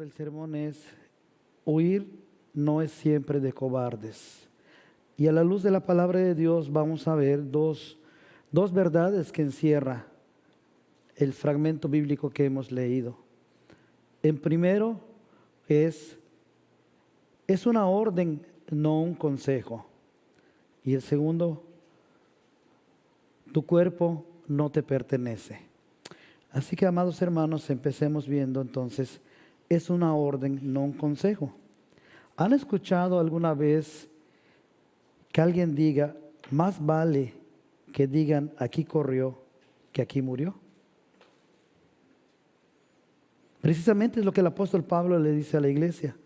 del sermón es: huir no es siempre de cobardes. Y a la luz de la palabra de Dios vamos a ver dos verdades que encierra el fragmento bíblico que hemos leído. En primero es una orden, no un consejo. Y el segundo, tu cuerpo no te pertenece. Así que, amados hermanos, empecemos viendo entonces, es una orden, no un consejo. ¿Han escuchado alguna vez que alguien diga, más vale que digan aquí corrió que aquí murió? Precisamente es lo que el apóstol Pablo le dice a la iglesia.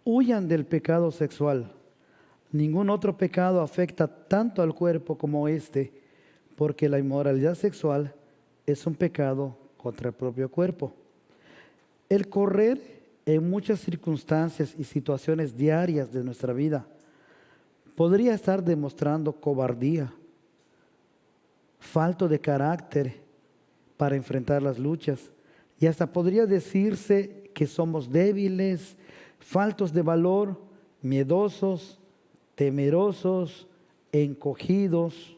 Huyan del pecado sexual. Ningún otro pecado afecta tanto al cuerpo como este, porque la inmoralidad sexual es un pecado contra el propio cuerpo. El correr en muchas circunstancias y situaciones diarias de nuestra vida podría estar demostrando cobardía, falta de carácter para enfrentar las luchas, y hasta podría decirse que somos débiles, faltos de valor, miedosos, temerosos, encogidos.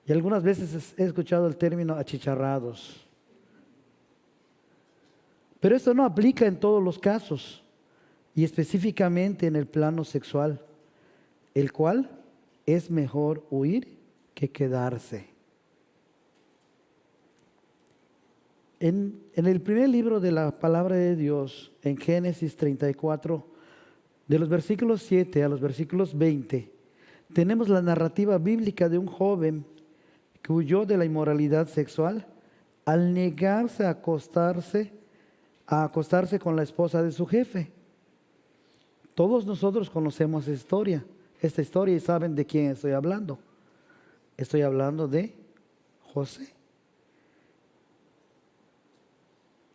Y algunas veces he escuchado el término achicharrados. Pero esto no aplica en todos los casos, y específicamente en el plano sexual, el cual es mejor huir que quedarse. En el primer libro de la palabra de Dios, en Génesis 34, de los versículos 7 a los versículos 20, tenemos la narrativa bíblica de un joven que huyó de la inmoralidad sexual al negarse a acostarse con la esposa de su jefe. Todos nosotros conocemos esta historia y saben de quién estoy hablando. Estoy hablando de José.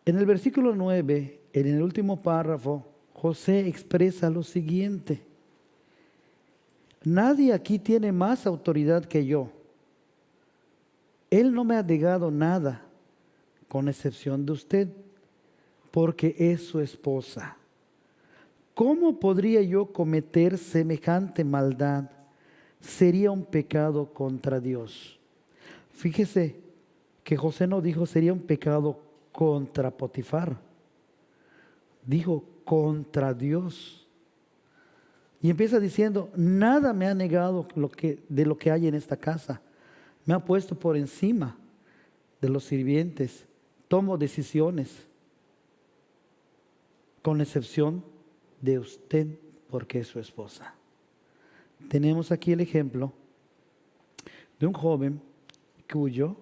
En el versículo 9, en el último párrafo, José expresa lo siguiente: nadie aquí tiene más autoridad que yo. Él no me ha negado nada, con excepción de usted, porque es su esposa. ¿Cómo podría yo cometer semejante maldad? Sería un pecado contra Dios. Fíjese que José no dijo sería un pecado contra Potifar. Dijo contra Dios. Y empieza diciendo, nada me ha negado de lo que hay en esta casa. Me ha puesto por encima de los sirvientes. Tomo decisiones, con excepción de usted, porque es su esposa. Tenemos aquí el ejemplo de un joven que huyó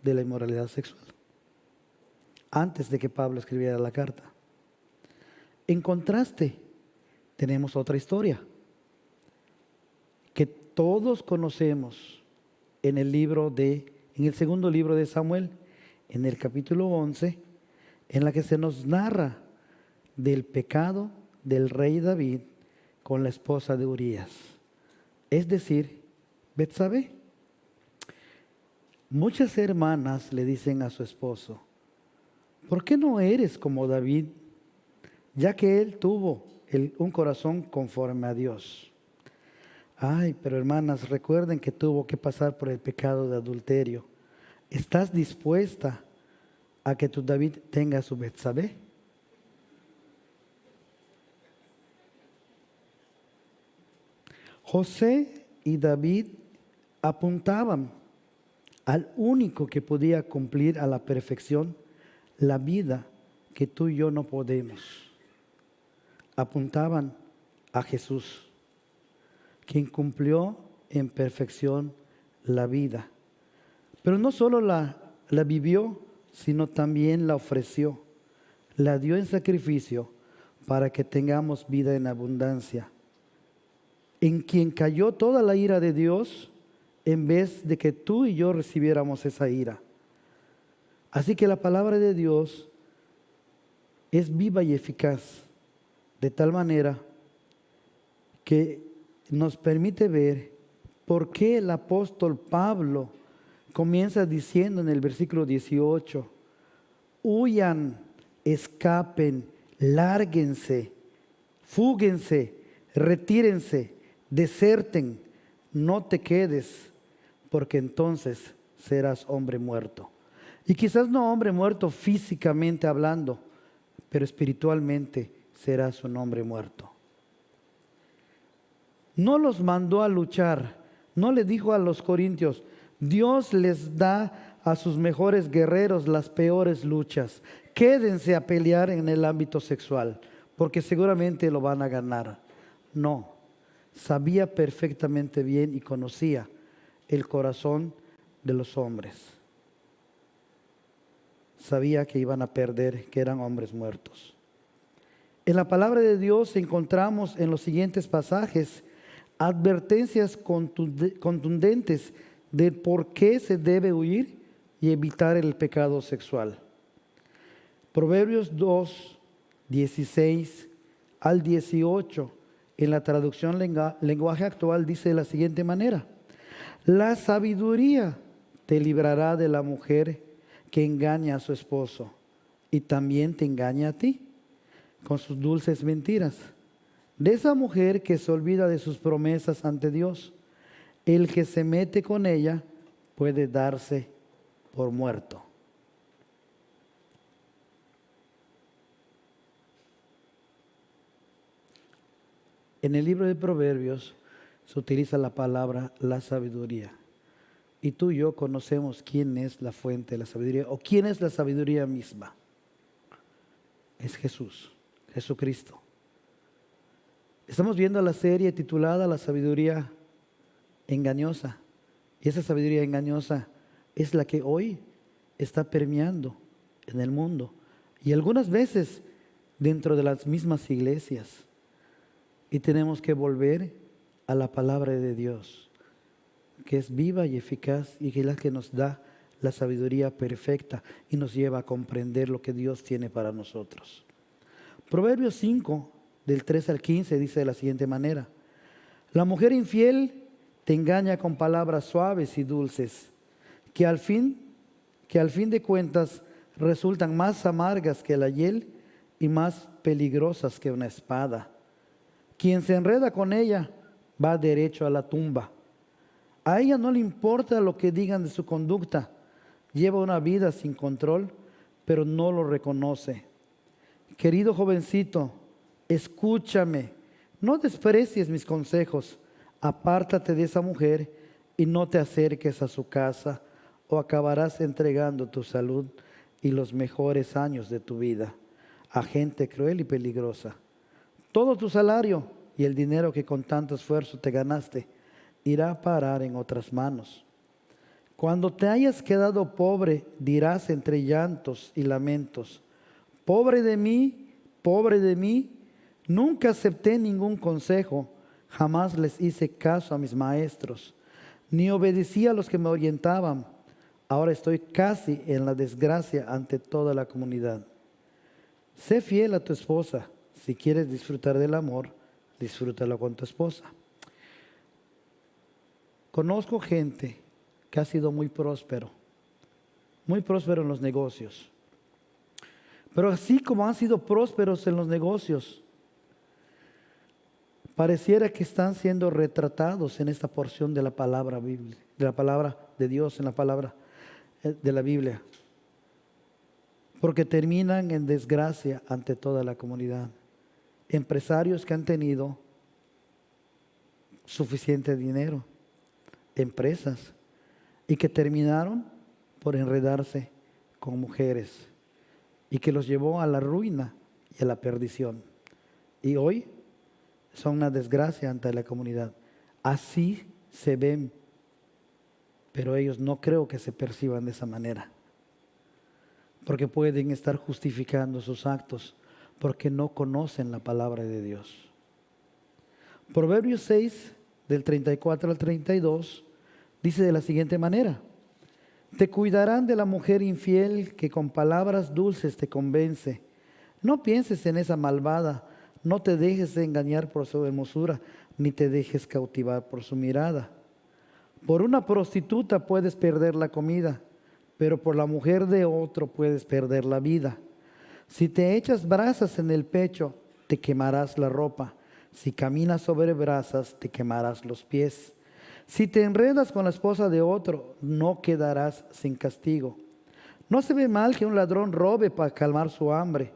de la inmoralidad sexual antes de que Pablo escribiera la carta. En contraste, tenemos otra historia que todos conocemos en el segundo libro de Samuel, en el capítulo 11, en la que se nos narra del pecado del rey David con la esposa de Urías, es decir, Betsabé. Muchas hermanas le dicen a su esposo, ¿por qué no eres como David? Ya que él tuvo un corazón conforme a Dios. Ay, pero hermanas, recuerden que tuvo que pasar por el pecado de adulterio. ¿Estás dispuesta a que tu David tenga su Betsabé? José y David apuntaban al único que podía cumplir a la perfección la vida que tú y yo no podemos. Apuntaban a Jesús, quien cumplió en perfección la vida. Pero no solo la vivió, sino también la ofreció, la dio en sacrificio para que tengamos vida en abundancia. En quien cayó toda la ira de Dios, en vez de que tú y yo recibiéramos esa ira. Así que la palabra de Dios es viva y eficaz, de tal manera que nos permite ver por qué el apóstol Pablo comienza diciendo en el versículo 18, huyan escapen, lárguense, fúguense, retírense, deserten, no te quedes, porque entonces serás hombre muerto. Y quizás no hombre muerto físicamente hablando, pero espiritualmente serás un hombre muerto. No los mandó a luchar, no le dijo a los corintios, Dios les da a sus mejores guerreros las peores luchas. Quédense a pelear en el ámbito sexual, porque seguramente lo van a ganar. No, sabía perfectamente bien y conocía el corazón de los hombres. Sabía que iban a perder, que eran hombres muertos. En la palabra de Dios encontramos en los siguientes pasajes advertencias contundentes de por qué se debe huir y evitar el pecado sexual. Proverbios 2, 16 al 18, en la traducción lenguaje actual dice de la siguiente manera: la sabiduría te librará de la mujer que engaña a su esposo y también te engaña a ti con sus dulces mentiras. De esa mujer que se olvida de sus promesas ante Dios, el que se mete con ella puede darse por muerto. En el libro de Proverbios se utiliza la palabra la sabiduría. Y tú y yo conocemos quién es la fuente de la sabiduría o quién es la sabiduría misma. Es Jesús, Jesucristo. Estamos viendo la serie titulada La sabiduría engañosa. Y esa sabiduría engañosa es la que hoy está permeando en el mundo. Y algunas veces dentro de las mismas iglesias. Y tenemos que volver a la palabra de Dios, que es viva y eficaz y que es la que nos da la sabiduría perfecta y nos lleva a comprender lo que Dios tiene para nosotros. Proverbios 5, del 3 al 15, dice de la siguiente manera: la mujer infiel te engaña con palabras suaves y dulces, que al fin de cuentas resultan más amargas que la hiel y más peligrosas que una espada. Quien se enreda con ella va derecho a la tumba. A ella no le importa lo que digan de su conducta. Lleva una vida sin control, pero no lo reconoce. Querido jovencito, escúchame. No desprecies mis consejos. Apártate de esa mujer y no te acerques a su casa, o acabarás entregando tu salud y los mejores años de tu vida a gente cruel y peligrosa. Todo tu salario y el dinero que con tanto esfuerzo te ganaste irá a parar en otras manos. Cuando te hayas quedado pobre, dirás entre llantos y lamentos: pobre de mí, nunca acepté ningún consejo, jamás les hice caso a mis maestros, ni obedecí a los que me orientaban. Ahora estoy casi en la desgracia ante toda la comunidad. Sé fiel a tu esposa. Si quieres disfrutar del amor, disfrútalo con tu esposa. Conozco gente que ha sido muy próspero en los negocios. Pero así como han sido prósperos en los negocios, pareciera que están siendo retratados en esta porción de la palabra bíblica, de la palabra de Dios, en la palabra de la Biblia, porque terminan en desgracia ante toda la comunidad. Empresarios que han tenido suficiente dinero, empresas, y que terminaron por enredarse con mujeres y que los llevó a la ruina y a la perdición. Y hoy son una desgracia ante la comunidad. Así se ven, pero ellos no creo que se perciban de esa manera, porque pueden estar justificando sus actos porque no conocen la palabra de Dios. Proverbios 6, del 34 al 32, dice de la siguiente manera: te cuidarán de la mujer infiel que con palabras dulces te convence. No pienses en esa malvada, no te dejes engañar por su hermosura, ni te dejes cautivar por su mirada. Por una prostituta puedes perder la comida, pero por la mujer de otro puedes perder la vida. Si te echas brasas en el pecho, te quemarás la ropa. Si caminas sobre brasas, te quemarás los pies. Si te enredas con la esposa de otro, no quedarás sin castigo. No se ve mal que un ladrón robe para calmar su hambre,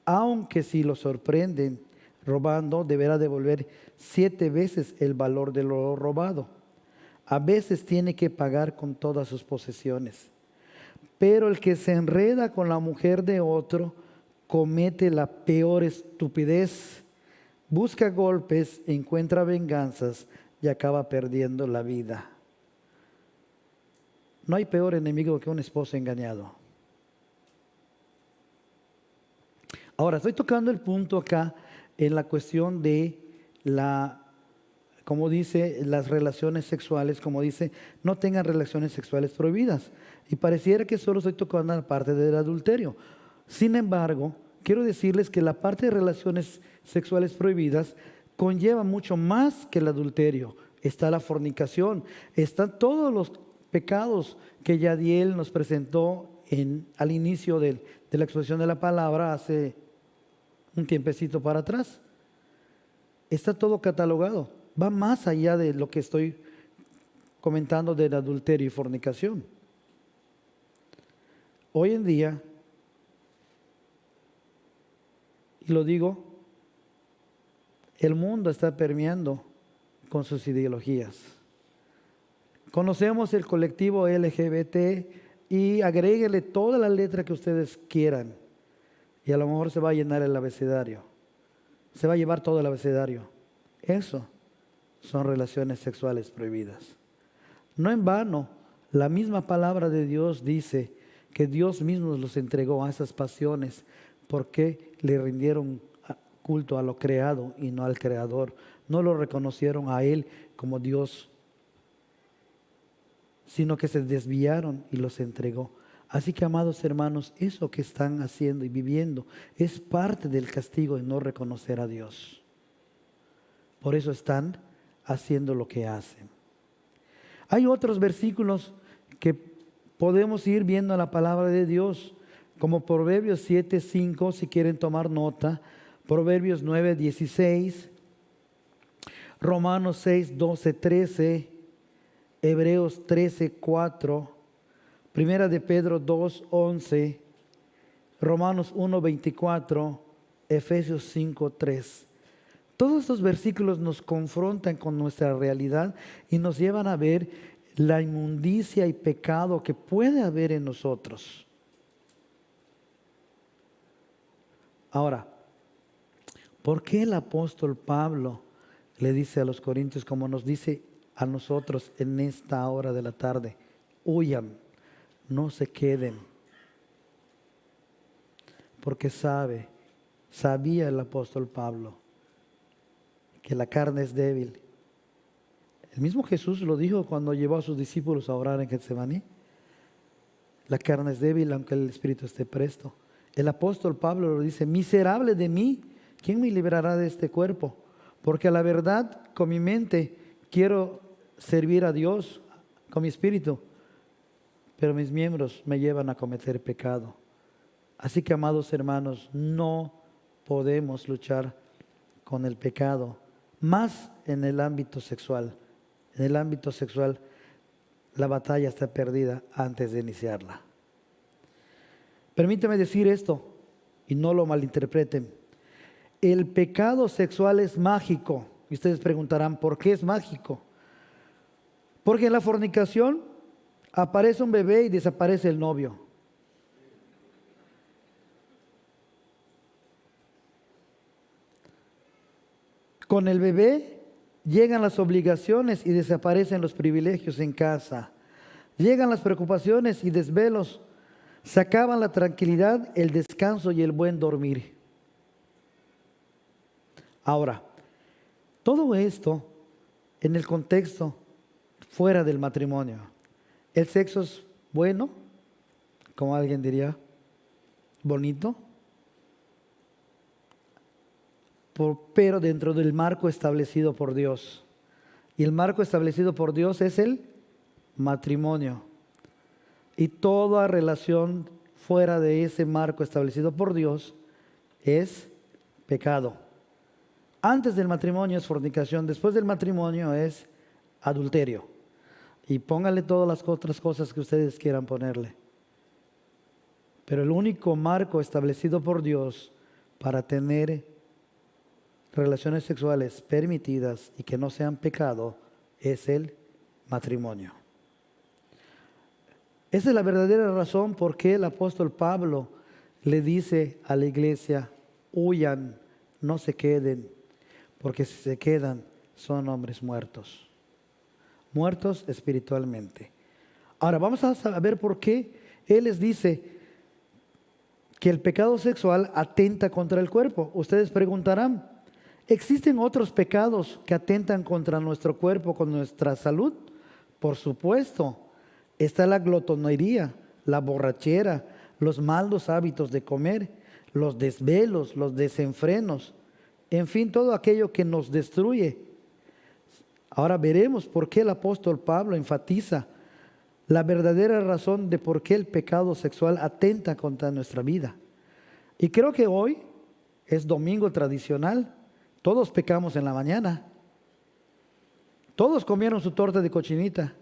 aunque si lo sorprenden robando, deberá devolver 7 veces el valor de lo robado. A veces tiene que pagar con todas sus posesiones. Pero el que se enreda con la mujer de otro comete la peor estupidez. Busca golpes, encuentra venganzas y acaba perdiendo la vida. No hay peor enemigo que un esposo engañado. Ahora, estoy tocando el punto acá en la cuestión de como dice, las relaciones sexuales, como dice, no tengan relaciones sexuales prohibidas. Y pareciera que solo estoy tocando la parte del adulterio. Sin embargo, quiero decirles que la parte de relaciones sexuales prohibidas conlleva mucho más que el adulterio. Está la fornicación, están todos los pecados que Yadiel nos presentó al inicio de la exposición de la palabra hace un tiempecito para atrás. Está todo catalogado. Va más allá de lo que estoy comentando del adulterio y fornicación. Hoy en día, y lo digo, el mundo está permeando con sus ideologías. Conocemos el colectivo LGBT y agréguele toda la letra que ustedes quieran y a lo mejor se va a llenar el abecedario. Se va a llevar todo el abecedario. Eso son relaciones sexuales prohibidas. No en vano, la misma palabra de Dios dice que Dios mismo los entregó a esas pasiones porque le rindieron culto a lo creado y no al Creador. No lo reconocieron a Él como Dios, sino que se desviaron y los entregó. Así que, amados hermanos, eso que están haciendo y viviendo es parte del castigo de no reconocer a Dios. Por eso están haciendo lo que hacen. Hay otros versículos que podemos ir viendo en la palabra de Dios, como Proverbios 7:5, si quieren tomar nota, Proverbios 9:16, Romanos 6:12-13, Hebreos 13:4, Primera de Pedro 2:11, Romanos 1:24, Efesios 5:3. Todos estos versículos nos confrontan con nuestra realidad y nos llevan a ver la inmundicia y pecado que puede haber en nosotros. Ahora, ¿por qué el apóstol Pablo le dice a los corintios, como nos dice a nosotros en esta hora de la tarde, huyan, no se queden? Porque sabía el apóstol Pablo que la carne es débil. El mismo Jesús lo dijo cuando llevó a sus discípulos a orar en Getsemaní. La carne es débil aunque el espíritu esté presto. El apóstol Pablo lo dice, miserable de mí, ¿quién me librará de este cuerpo? Porque a la verdad, con mi mente quiero servir a Dios, con mi espíritu, pero mis miembros me llevan a cometer pecado. Así que, amados hermanos, no podemos luchar con el pecado, más en el ámbito sexual. En el ámbito sexual, la batalla está perdida antes de iniciarla. Permíteme decir esto y no lo malinterpreten. El pecado sexual es mágico. Y ustedes preguntarán, ¿por qué es mágico? Porque en la fornicación aparece un bebé y desaparece el novio. Con el bebé llegan las obligaciones y desaparecen los privilegios en casa. Llegan las preocupaciones y desvelos. Se acaban la tranquilidad, el descanso y el buen dormir. Ahora, todo esto en el contexto fuera del matrimonio. El sexo es bueno, como alguien diría, bonito, pero dentro del marco establecido por Dios. Y el marco establecido por Dios es el matrimonio. Y toda relación fuera de ese marco establecido por Dios es pecado. Antes del matrimonio es fornicación, después del matrimonio es adulterio. Y póngale todas las otras cosas que ustedes quieran ponerle. Pero el único marco establecido por Dios para tener relaciones sexuales permitidas y que no sean pecado es el matrimonio. Esa es la verdadera razón por qué el apóstol Pablo le dice a la iglesia: huyan, no se queden, porque si se quedan son hombres muertos. Muertos espiritualmente. Ahora vamos a ver por qué él les dice que el pecado sexual atenta contra el cuerpo. Ustedes preguntarán, ¿existen otros pecados que atentan contra nuestro cuerpo, con nuestra salud? Por supuesto. Está la glotonería, la borrachera, los malos hábitos de comer, los desvelos, los desenfrenos, en fin, todo aquello que nos destruye. Ahora veremos por qué el apóstol Pablo enfatiza la verdadera razón de por qué el pecado sexual atenta contra nuestra vida. Y creo que hoy es domingo tradicional. Todos pecamos en la mañana. Todos comieron su torta de cochinita.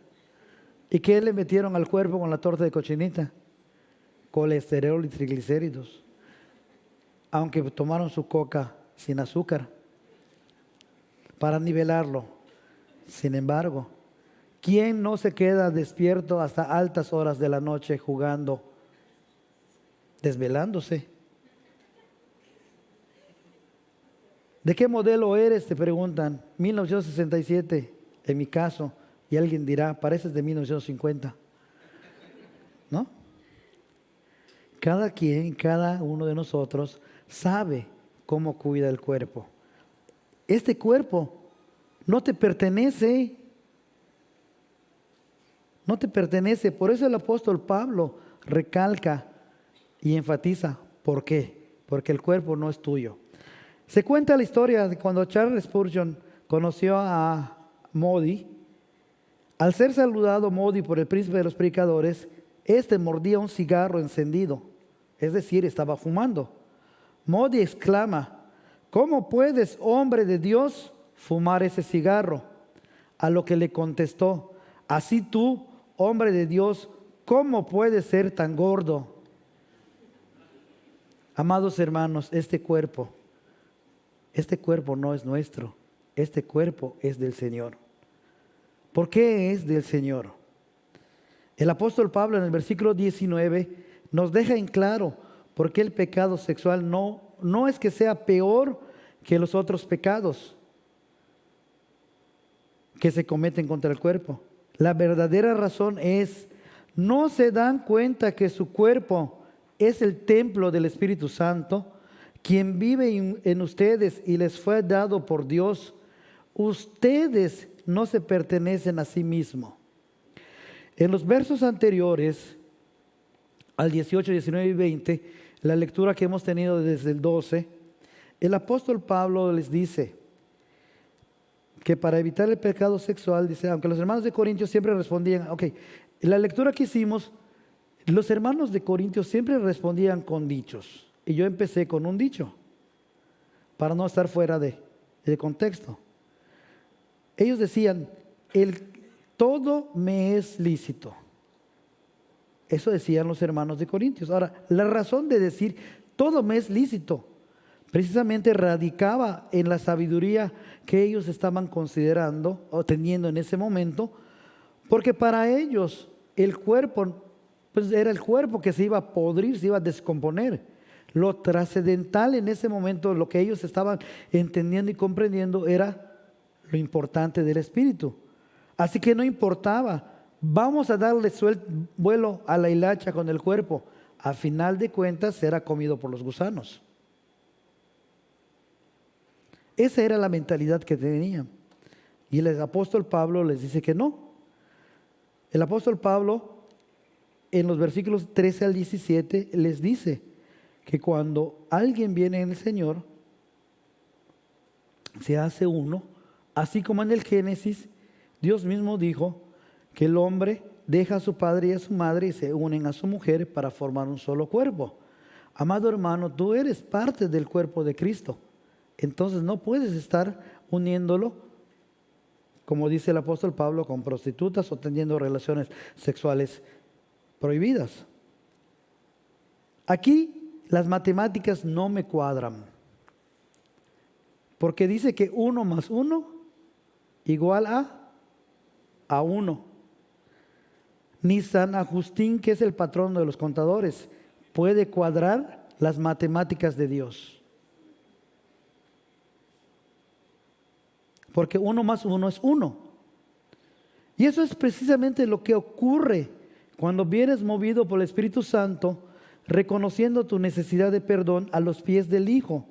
¿Y qué le metieron al cuerpo con la torta de cochinita? Colesterol y triglicéridos. Aunque tomaron su coca sin azúcar para nivelarlo. Sin embargo, ¿quién no se queda despierto hasta altas horas de la noche jugando, desvelándose? ¿De qué modelo eres?, te preguntan. 1967, en mi caso. Y alguien dirá, pareces de 1950. ¿No? Cada quien, cada uno de nosotros sabe cómo cuida el cuerpo. Este cuerpo no te pertenece. No te pertenece. Por eso el apóstol Pablo recalca y enfatiza. ¿Por qué? Porque el cuerpo no es tuyo. Se cuenta la historia de cuando Charles Spurgeon conoció a Moody. Al ser saludado Moody por el príncipe de los predicadores, este mordía un cigarro encendido, es decir, estaba fumando. Moody exclama: ¿cómo puedes, hombre de Dios, fumar ese cigarro? A lo que le contestó: así tú, hombre de Dios, ¿cómo puedes ser tan gordo? Amados hermanos, este cuerpo no es nuestro, este cuerpo es del Señor. ¿Por qué es del Señor? El apóstol Pablo en el versículo 19 nos deja en claro por qué el pecado sexual no es que sea peor que los otros pecados que se cometen contra el cuerpo. La verdadera razón es: no se dan cuenta que su cuerpo es el templo del Espíritu Santo, quien vive en ustedes y les fue dado por Dios. Ustedes no se pertenecen a sí mismos. En los versos anteriores, al 18, 19 y 20, la lectura que hemos tenido desde el 12, el apóstol Pablo les dice que para evitar el pecado sexual, dice, aunque los hermanos de Corintios siempre respondían, la lectura que hicimos, los hermanos de Corintios siempre respondían con dichos. Y yo empecé con un dicho, para no estar fuera de contexto. Ellos decían: todo me es lícito. Eso decían los hermanos de Corintios. Ahora, la razón de decir todo me es lícito precisamente radicaba en la sabiduría que ellos estaban considerando o teniendo en ese momento, porque para ellos el cuerpo, pues era el cuerpo que se iba a podrir, se iba a descomponer. Lo trascendental en ese momento, lo que ellos estaban entendiendo y comprendiendo, era lo importante del espíritu. Así que no importaba, vamos a darle vuelo a la hilacha con el cuerpo. A final de cuentas será comido por los gusanos. Esa era la mentalidad que tenían. Y el apóstol Pablo les dice que no. El apóstol Pablo en los versículos 13 al 17 les dice que cuando alguien viene en el Señor, se hace uno. Así como en el Génesis, Dios mismo dijo que el hombre deja a su padre y a su madre y se unen a su mujer para formar un solo cuerpo. Amado hermano, tú eres parte del cuerpo de Cristo. Entonces no puedes estar uniéndolo, como dice el apóstol Pablo, con prostitutas o teniendo relaciones sexuales prohibidas. Aquí las matemáticas no me cuadran, porque dice que 1 más 1 igual a 1. Ni San Agustín, que es el patrón de los contadores, puede cuadrar las matemáticas de Dios. Porque 1 más 1 es 1. Y eso es precisamente lo que ocurre cuando vienes movido por el Espíritu Santo, reconociendo tu necesidad de perdón a los pies del Hijo,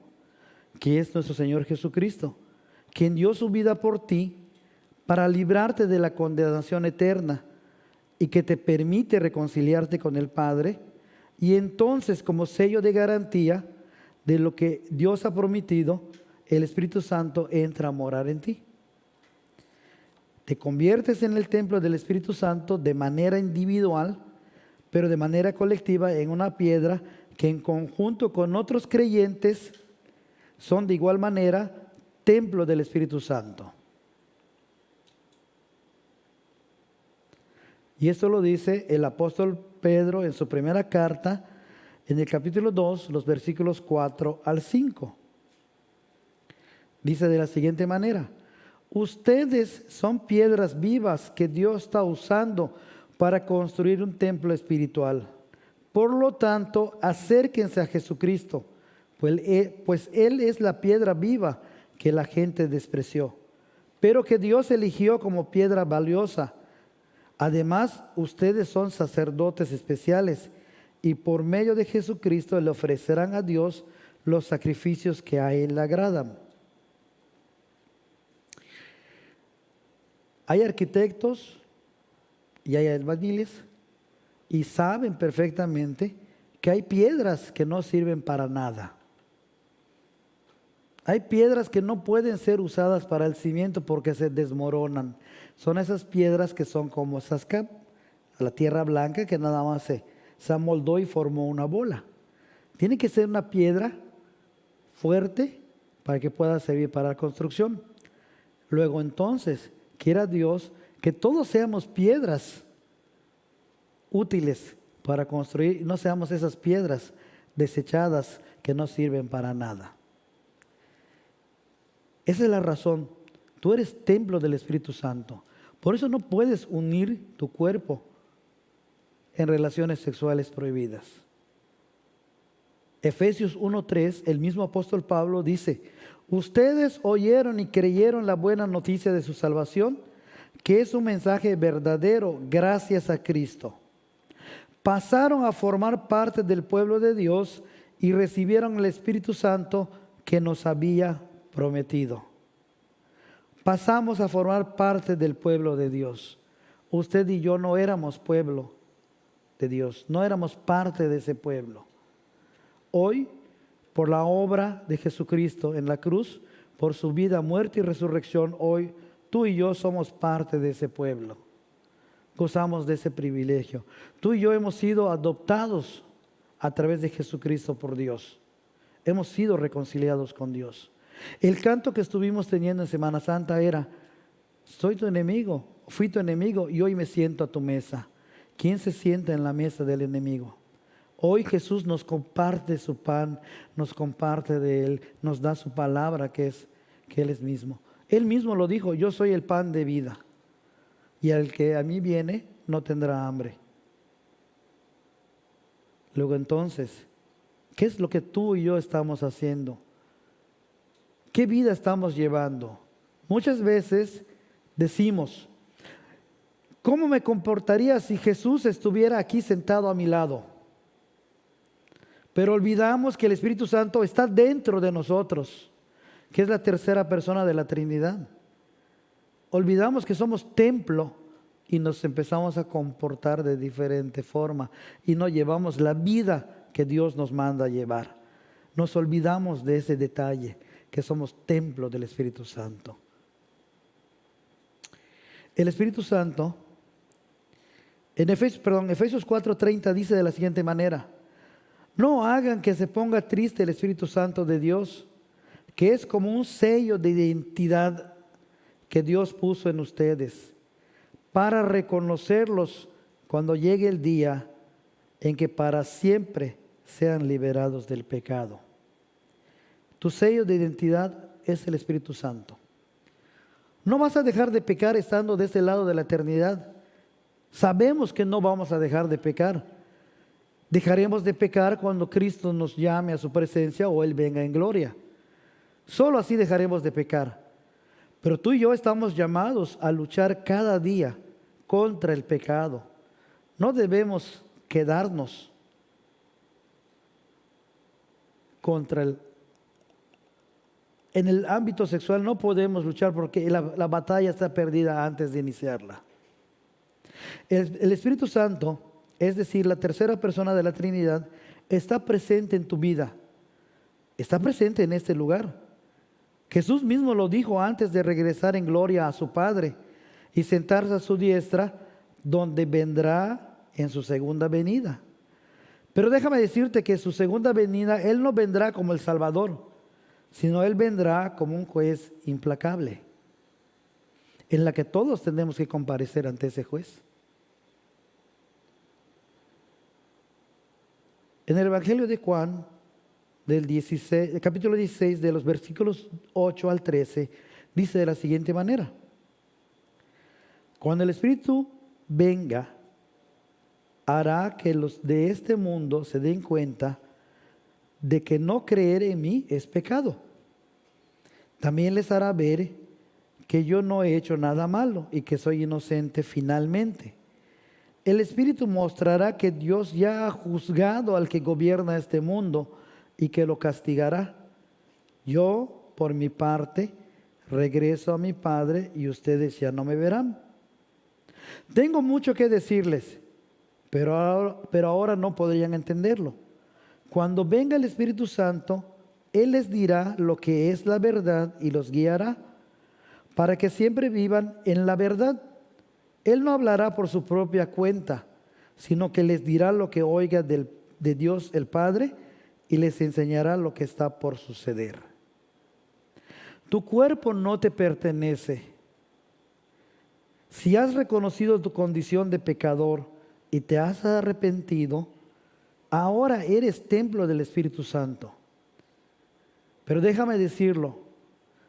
que es nuestro Señor Jesucristo, quien dio su vida por ti para librarte de la condenación eterna y que te permite reconciliarte con el Padre. Y entonces, como sello de garantía de lo que Dios ha prometido, el Espíritu Santo entra a morar en ti. Te conviertes en el templo del Espíritu Santo de manera individual, pero de manera colectiva en una piedra que en conjunto con otros creyentes son de igual manera templo del Espíritu Santo. Y esto lo dice el apóstol Pedro en su primera carta, en el capítulo 2, los versículos 4 al 5. Dice de la siguiente manera: ustedes son piedras vivas que Dios está usando para construir un templo espiritual. Por lo tanto, acérquense a Jesucristo, pues Él es la piedra viva que la gente despreció, pero que Dios eligió como piedra valiosa. Además, ustedes son sacerdotes especiales y por medio de Jesucristo le ofrecerán a Dios los sacrificios que a Él le agradan. Hay arquitectos y hay albañiles y saben perfectamente que hay piedras que no sirven para nada. Hay piedras que no pueden ser usadas para el cimiento porque se desmoronan. Son esas piedras que son como la tierra blanca que nada más se amoldó y formó una bola. Tiene que ser una piedra fuerte para que pueda servir para la construcción. Luego entonces, quiera Dios que todos seamos piedras útiles para construir, no seamos esas piedras desechadas que no sirven para nada. Esa es la razón. Tú eres templo del Espíritu Santo. Por eso no puedes unir tu cuerpo en relaciones sexuales prohibidas. Efesios 1:3, el mismo apóstol Pablo dice: ustedes oyeron y creyeron la buena noticia de su salvación, que es un mensaje verdadero gracias a Cristo. Pasaron a formar parte del pueblo de Dios y recibieron el Espíritu Santo que nos había prometido. Pasamos a formar parte del pueblo de Dios. Usted y yo no éramos pueblo de Dios, no éramos parte de ese pueblo. Hoy, por la obra de Jesucristo en la cruz, por su vida, muerte y resurrección, hoy tú y yo somos parte de ese pueblo. Gozamos de ese privilegio. Tú y yo hemos sido adoptados a través de Jesucristo por Dios. Hemos sido reconciliados con Dios. El canto que estuvimos teniendo en Semana Santa era: soy tu enemigo, fui tu enemigo y hoy me siento a tu mesa. ¿Quién se sienta en la mesa del enemigo? Hoy Jesús nos comparte su pan, nos comparte de Él, nos da su palabra que Él es mismo. Él mismo lo dijo: yo soy el pan de vida y al que a mí viene no tendrá hambre. Luego entonces, ¿qué es lo que tú y yo estamos haciendo? ¿Qué vida estamos llevando? Muchas veces decimos: ¿cómo me comportaría si Jesús estuviera aquí sentado a mi lado? Pero olvidamos que el Espíritu Santo está dentro de nosotros, que es la tercera persona de la Trinidad. Olvidamos que somos templo y nos empezamos a comportar de diferente forma y no llevamos la vida que Dios nos manda a llevar. Nos olvidamos de ese detalle, que somos templo del Espíritu Santo. El Espíritu Santo En Efesios 4:30 dice de la siguiente manera: no hagan que se ponga triste el Espíritu Santo de Dios, que es como un sello de identidad que Dios puso en ustedes, para reconocerlos cuando llegue el día en que para siempre sean liberados del pecado. Tu sello de identidad es el Espíritu Santo. No vas a dejar de pecar estando de este lado de la eternidad. Sabemos que no vamos a dejar de pecar. Dejaremos de pecar cuando Cristo nos llame a su presencia o Él venga en gloria. Solo así dejaremos de pecar. Pero tú y yo estamos llamados a luchar cada día contra el pecado. No debemos quedarnos en el ámbito sexual. No podemos luchar porque la batalla está perdida antes de iniciarla. El Espíritu Santo, es decir, la tercera persona de la Trinidad, está presente en tu vida. Está presente en este lugar. Jesús mismo lo dijo antes de regresar en gloria a su Padre y sentarse a su diestra, donde vendrá en su segunda venida. Pero déjame decirte que en su segunda venida Él no vendrá como el Salvador, sino Él vendrá como un juez implacable, en la que todos tenemos que comparecer ante ese juez. En el Evangelio de Juan, del capítulo 16, de los versículos 8 al 13, dice de la siguiente manera: cuando el Espíritu venga, hará que los de este mundo se den cuenta de que no creer en mí es pecado. También les hará ver que yo no he hecho nada malo y que soy inocente finalmente. El Espíritu mostrará que Dios ya ha juzgado al que gobierna este mundo y que lo castigará. Yo, por mi parte, regreso a mi Padre y ustedes ya no me verán. Tengo mucho que decirles, pero ahora no podrían entenderlo. Cuando venga el Espíritu Santo, Él les dirá lo que es la verdad y los guiará para que siempre vivan en la verdad. Él no hablará por su propia cuenta, sino que les dirá lo que oiga de Dios el Padre y les enseñará lo que está por suceder. Tu cuerpo no te pertenece. Si has reconocido tu condición de pecador y te has arrepentido, ahora eres templo del Espíritu Santo. Pero déjame decirlo,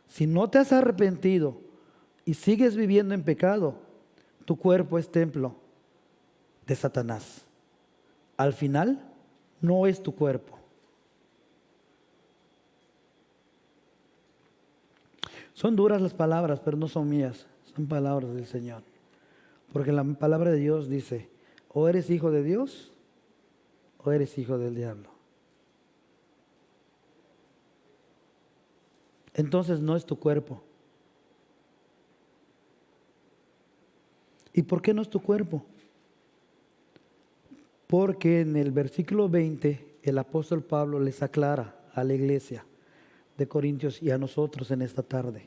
si no te has arrepentido y sigues viviendo en pecado, tu cuerpo es templo de Satanás. Al final, no es tu cuerpo. Son duras las palabras, pero no son mías, son palabras del Señor. Porque la palabra de Dios dice: o eres hijo de Dios o eres hijo del diablo. Entonces no es tu cuerpo. ¿Y por qué no es tu cuerpo? Porque en el versículo 20 el apóstol Pablo les aclara a la iglesia de Corintios y a nosotros en esta tarde: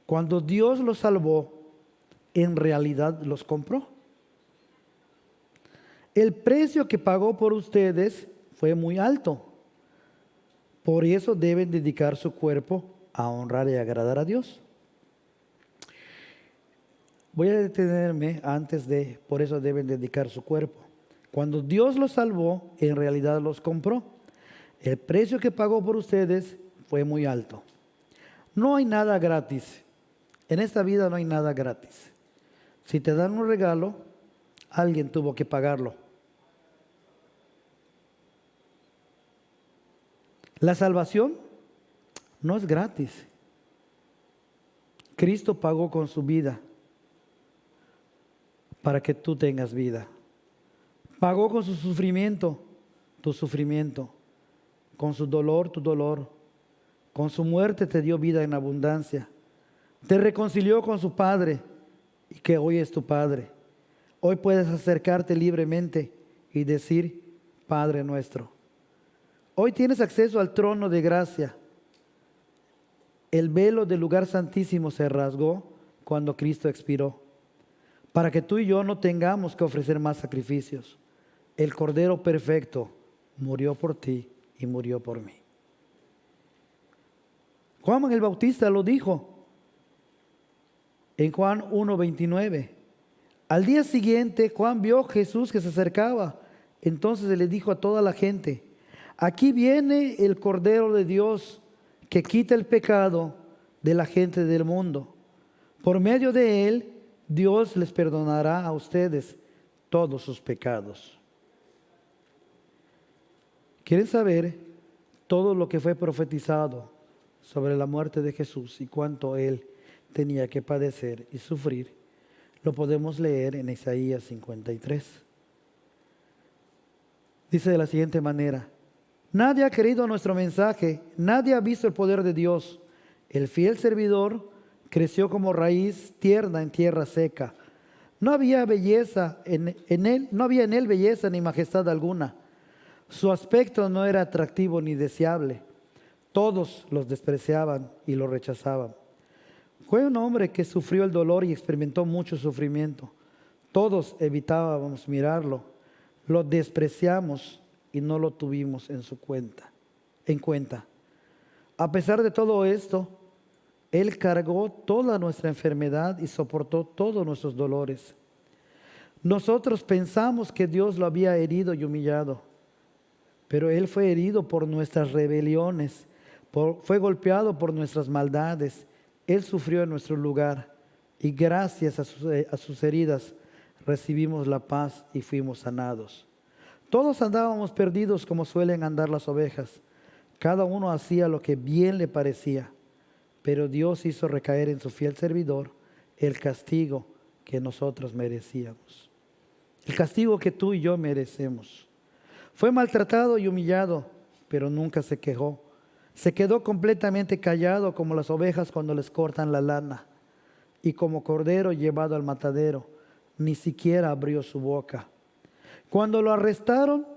cuando Dios los salvó, en realidad los compró. El precio que pagó por ustedes fue muy alto. Por eso deben dedicar su cuerpo a honrar y agradar a Dios. Voy a detenerme por eso deben dedicar su cuerpo. Cuando Dios los salvó, en realidad los compró. El precio que pagó por ustedes fue muy alto. No hay nada gratis. En esta vida no hay nada gratis. Si te dan un regalo, alguien tuvo que pagarlo. La salvación no es gratis. Cristo pagó con su vida para que tú tengas vida. Pagó con su sufrimiento, tu sufrimiento. Con su dolor, tu dolor. Con su muerte te dio vida en abundancia. Te reconcilió con su Padre y que hoy es tu Padre. Hoy puedes acercarte libremente y decir: Padre nuestro. Hoy tienes acceso al trono de gracia. El velo del lugar santísimo se rasgó cuando Cristo expiró. para que tú y yo no tengamos que ofrecer más sacrificios. El Cordero perfecto murió por ti y murió por mí. Juan el Bautista lo dijo en Juan 1:29. Al día siguiente, Juan vio a Jesús que se acercaba. Entonces le dijo a toda la gente: aquí viene el Cordero de Dios que quita el pecado de la gente del mundo. Por medio de él, Dios les perdonará a ustedes todos sus pecados. ¿Quieren saber todo lo que fue profetizado sobre la muerte de Jesús y cuánto él tenía que padecer y sufrir? Lo podemos leer en Isaías 53. Dice de la siguiente manera: nadie ha creído nuestro mensaje, nadie ha visto el poder de Dios. El fiel servidor creció como raíz tierna en tierra seca. No había belleza en él, no había en él belleza ni majestad alguna. Su aspecto no era atractivo ni deseable. Todos los despreciaban y lo rechazaban. Fue un hombre que sufrió el dolor y experimentó mucho sufrimiento. Todos evitábamos mirarlo. Lo despreciamos y no lo tuvimos en cuenta. A pesar de todo esto, él cargó toda nuestra enfermedad y soportó todos nuestros dolores. Nosotros pensamos que Dios lo había herido y humillado, pero él fue herido por nuestras rebeliones, fue golpeado por nuestras maldades. Él sufrió en nuestro lugar y gracias a sus heridas recibimos la paz y fuimos sanados. Todos andábamos perdidos como suelen andar las ovejas. Cada uno hacía lo que bien le parecía, pero Dios hizo recaer en su fiel servidor el castigo que nosotros merecíamos. El castigo que tú y yo merecemos. Fue maltratado y humillado, pero nunca se quejó. Se quedó completamente callado como las ovejas cuando les cortan la lana. Y como cordero llevado al matadero, ni siquiera abrió su boca. Cuando lo arrestaron,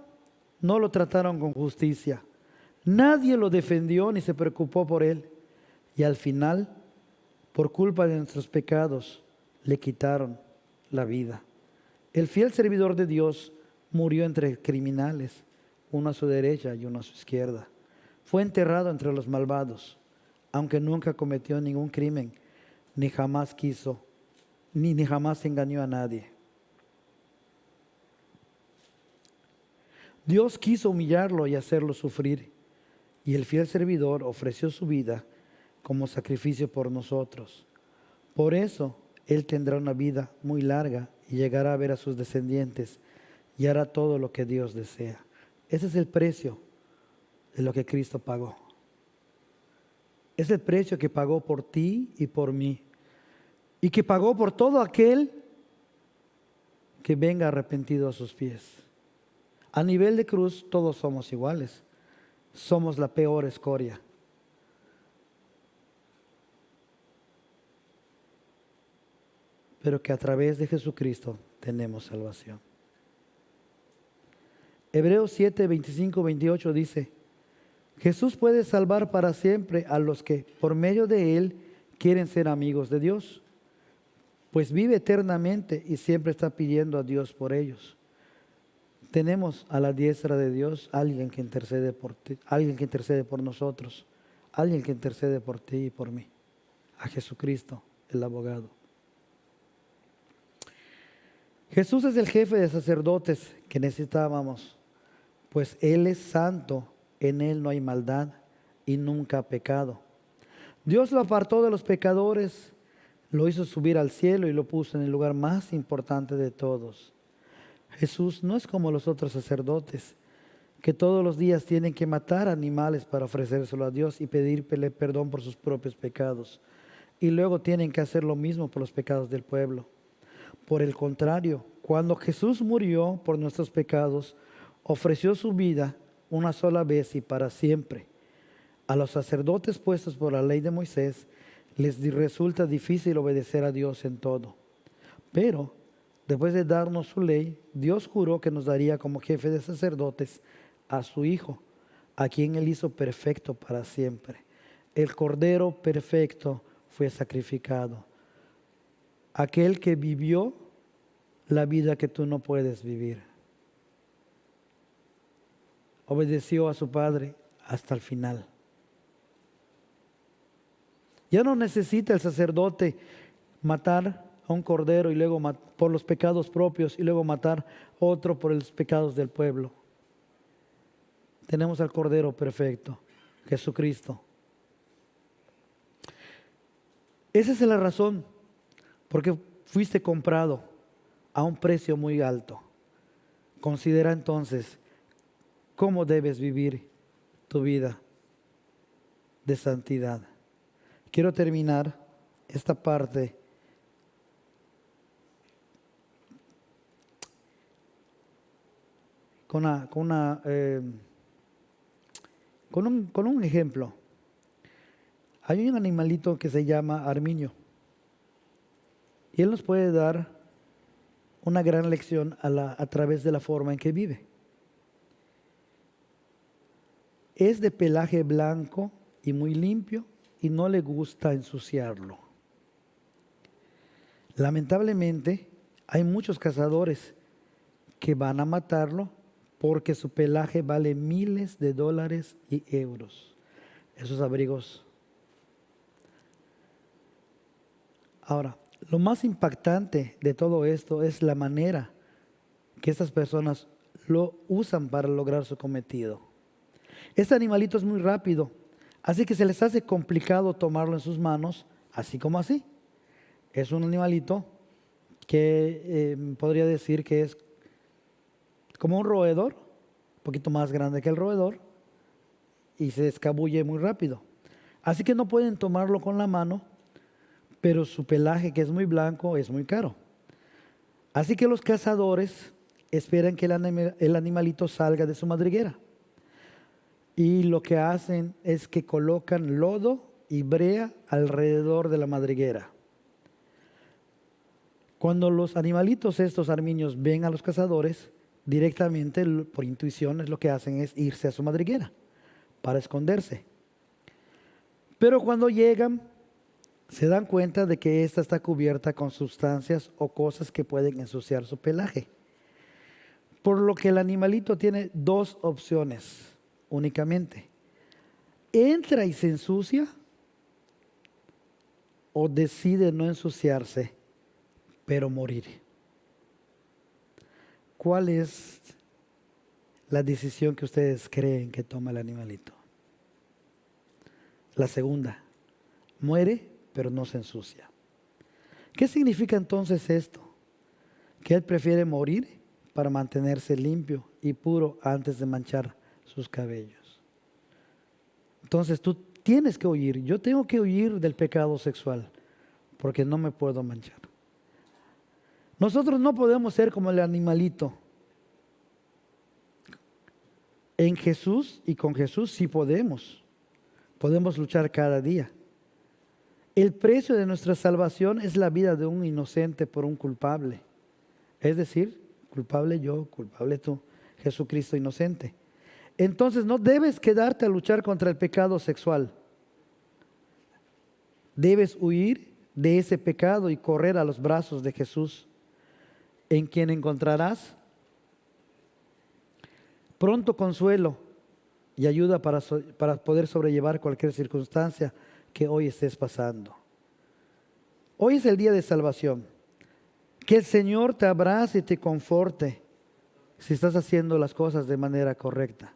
no lo trataron con justicia. Nadie lo defendió ni se preocupó por él. Y al final, por culpa de nuestros pecados, le quitaron la vida. El fiel servidor de Dios murió entre criminales, uno a su derecha y uno a su izquierda. Fue enterrado entre los malvados, aunque nunca cometió ningún crimen, ni jamás engañó a nadie. Dios quiso humillarlo y hacerlo sufrir, y el fiel servidor ofreció su vida como sacrificio por nosotros. Por eso él tendrá una vida muy larga y llegará a ver a sus descendientes y hará todo lo que Dios desea. Ese es el precio de lo que Cristo pagó. Es el precio que pagó por ti y por mí, y que pagó por todo aquel que venga arrepentido a sus pies. A nivel de cruz todos somos iguales. Somos la peor escoria. Pero que a través de Jesucristo tenemos salvación. Hebreos 7, 25, 28 dice: Jesús puede salvar para siempre a los que por medio de él quieren ser amigos de Dios, pues vive eternamente y siempre está pidiendo a Dios por ellos. Tenemos a la diestra de Dios alguien que intercede por ti, alguien que intercede por nosotros, alguien que intercede por ti y por mí, a Jesucristo, el abogado. Jesús es el jefe de sacerdotes que necesitábamos, pues Él es santo, en Él no hay maldad y nunca ha pecado. Dios lo apartó de los pecadores, lo hizo subir al cielo y lo puso en el lugar más importante de todos. Jesús no es como los otros sacerdotes, que todos los días tienen que matar animales para ofrecérselo a Dios y pedirle perdón por sus propios pecados. Y luego tienen que hacer lo mismo por los pecados del pueblo. Por el contrario, cuando Jesús murió por nuestros pecados, ofreció su vida una sola vez y para siempre. A los sacerdotes puestos por la ley de Moisés les resulta difícil obedecer a Dios en todo. Pero después de darnos su ley, Dios juró que nos daría como jefe de sacerdotes a su Hijo, a quien Él hizo perfecto para siempre. El Cordero perfecto fue sacrificado. Aquel que vivió la vida que tú no puedes vivir. Obedeció a su padre hasta el final. Ya no necesita el sacerdote matar a un cordero y luego por los pecados propios y luego matar otro por los pecados del pueblo. Tenemos al Cordero perfecto, Jesucristo. Esa es la razón, porque fuiste comprado a un precio muy alto. Considera entonces cómo debes vivir tu vida de santidad. Quiero terminar esta parte con un ejemplo. Hay un animalito que se llama armiño y él nos puede dar una gran lección a través de la forma en que vive. Es de pelaje blanco y muy limpio y no le gusta ensuciarlo. Lamentablemente hay muchos cazadores que van a matarlo porque su pelaje vale miles de dólares y euros. Esos abrigos. Ahora, lo más impactante de todo esto es la manera que estas personas lo usan para lograr su cometido. Este animalito es muy rápido, así que se les hace complicado tomarlo en sus manos, así como así. Es un animalito que podría decir que es como un roedor, un poquito más grande que el roedor, y se escabulle muy rápido. Así que no pueden tomarlo con la mano, pero su pelaje, que es muy blanco, es muy caro. Así que los cazadores esperan que el animalito salga de su madriguera. Y lo que hacen es que colocan lodo y brea alrededor de la madriguera. Cuando los animalitos, estos armiños, ven a los cazadores, directamente, por intuición, lo que hacen es irse a su madriguera para esconderse. Pero cuando llegan, se dan cuenta de que ésta está cubierta con sustancias o cosas que pueden ensuciar su pelaje. Por lo que el animalito tiene dos opciones únicamente. Entra y se ensucia o decide no ensuciarse, pero morir. ¿Cuál es la decisión que ustedes creen que toma el animalito? La segunda, muere pero no se ensucia. ¿Qué significa entonces esto? Que él prefiere morir para mantenerse limpio y puro antes de manchar sus cabellos. Entonces tú tienes que huir. Yo tengo que huir del pecado sexual porque no me puedo manchar. Nosotros no podemos ser como el animalito. En Jesús y con Jesús sí podemos. Podemos luchar cada día. El precio de nuestra salvación es la vida de un inocente por un culpable. Es decir, culpable yo, culpable tú, Jesucristo inocente. Entonces no debes quedarte a luchar contra el pecado sexual. Debes huir de ese pecado y correr a los brazos de Jesús, en quien encontrarás pronto consuelo y ayuda para poder sobrellevar cualquier circunstancia que hoy estés pasando. Hoy es el día de salvación. Que el Señor te abrace y te conforte si estás haciendo las cosas de manera correcta.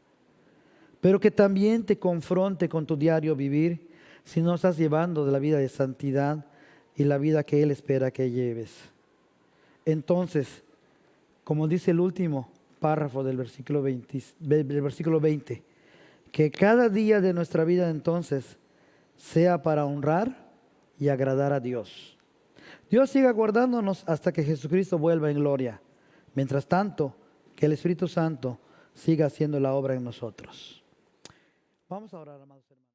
Pero que también te confronte con tu diario vivir si no estás llevando de la vida de santidad y la vida que Él espera que lleves. Entonces, como dice el último párrafo del versículo 20, que cada día de nuestra vida entonces sea para honrar y agradar a Dios. Dios siga guardándonos hasta que Jesucristo vuelva en gloria. Mientras tanto, que el Espíritu Santo siga haciendo la obra en nosotros. Vamos a orar, amados hermanos.